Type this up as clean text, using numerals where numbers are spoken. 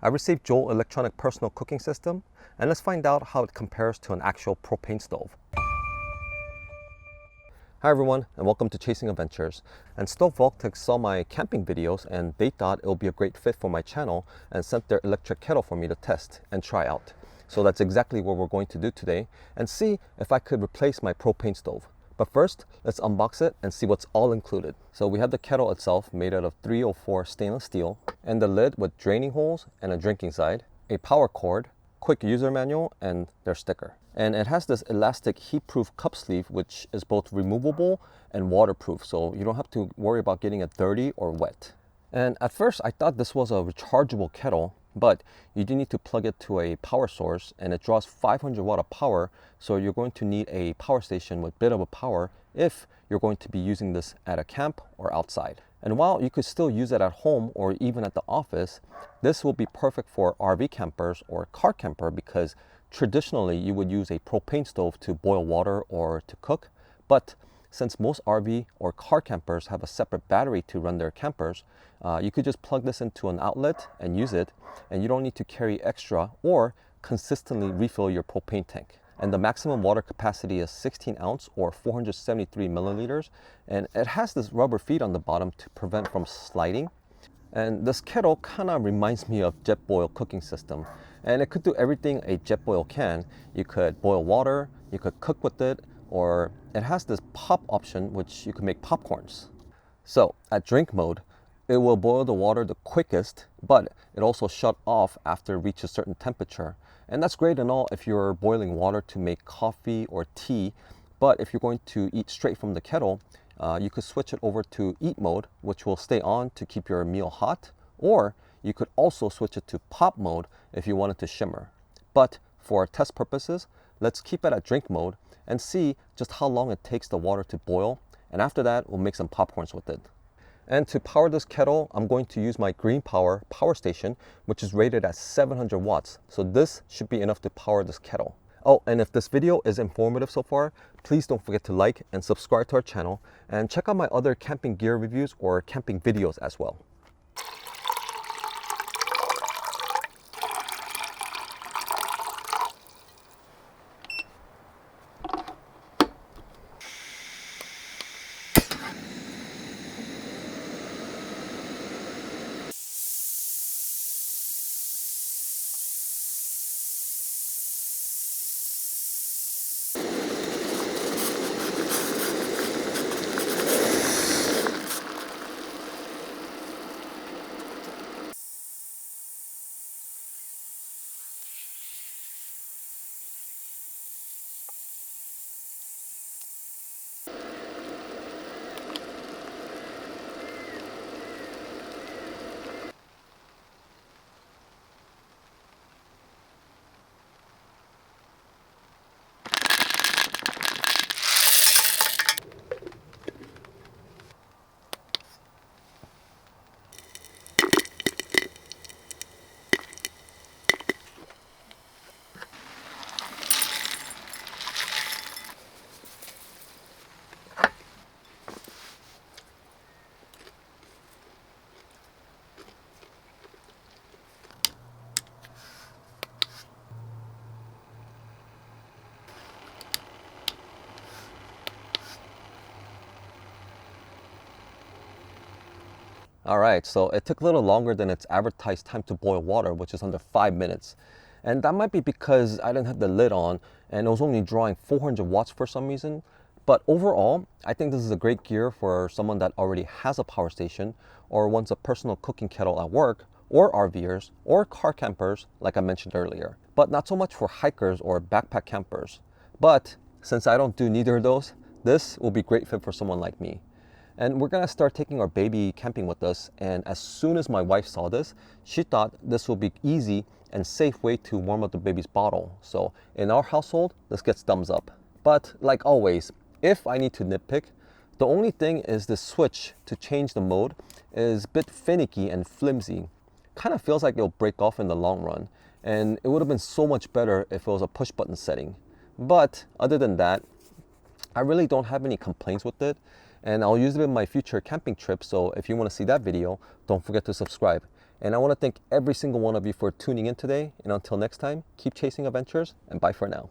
I received Joulle electronic personal cooking system, and let's find out how it compares to an actual propane stove. Hi everyone, and welcome to Chasing Adventures. And Stoke Voltaics saw my camping videos and they thought it would be a great fit for my channel and sent their electric kettle for me to test and try out. So that's exactly what we're going to do today and see if I could replace my propane stove. But first, let's unbox it and see what's all included. So we have the kettle itself made out of 304 stainless steel, and the lid with draining holes and a drinking side, a power cord, quick user manual, and their sticker. And it has this elastic heat-proof cup sleeve which is both removable and waterproof, so you don't have to worry about getting it dirty or wet. And at first I thought this was a rechargeable kettle, but you do need to plug it to a power source, and it draws 500 watt of power, so you're going to need a power station with a bit of a power if you're going to be using this at a camp or outside. And while you could still use it at home or even at the office, this will be perfect for RV campers or car camper, because traditionally you would use a propane stove to boil water or to cook, but since most RV or car campers have a separate battery to run their campers, you could just plug this into an outlet and use it, and you don't need to carry extra or consistently refill your propane tank. And the maximum water capacity is 16 ounce or 473 milliliters, and it has this rubber feet on the bottom to prevent from sliding. And this kettle kind of reminds me of Jetboil cooking system, and it could do everything a Jetboil can. You could boil water, you could cook with it, or it has this pop option which you can make popcorns. So at drink mode, it will boil the water the quickest, but it also shut off after it reaches a certain temperature. And that's great and all if you're boiling water to make coffee or tea, but if you're going to eat straight from the kettle, you could switch it over to eat mode, which will stay on to keep your meal hot, or you could also switch it to pop mode if you want it to shimmer. But for test purposes, let's keep it at drink mode and see just how long it takes the water to boil, and after that we'll make some popcorns with it. And to power this kettle, I'm going to use my Green Power power station, which is rated at 700 watts. So this should be enough to power this kettle. Oh, and if this video is informative so far, please don't forget to like and subscribe to our channel, and check out my other camping gear reviews or camping videos as well. Alright, so it took a little longer than its advertised time to boil water, which is under 5 minutes. And that might be because I didn't have the lid on and it was only drawing 400 watts for some reason. But overall, I think this is a great gear for someone that already has a power station or wants a personal cooking kettle at work, or RVers or car campers like I mentioned earlier. But not so much for hikers or backpack campers. But since I don't do neither of those, this will be a great fit for someone like me. And we're gonna start taking our baby camping with us, and as soon as my wife saw this, she thought this would be easy and safe way to warm up the baby's bottle. So in our household, this gets thumbs up. But like always, if I need to nitpick, the only thing is the switch to change the mode is a bit finicky and flimsy. Kind of feels like it'll break off in the long run, and it would have been so much better if it was a push button setting. But other than that, I really don't have any complaints with it, and I'll use it in my future camping trips, so if you want to see that video, don't forget to subscribe. And I want to thank every single one of you for tuning in today. And until next time, keep chasing adventures and bye for now.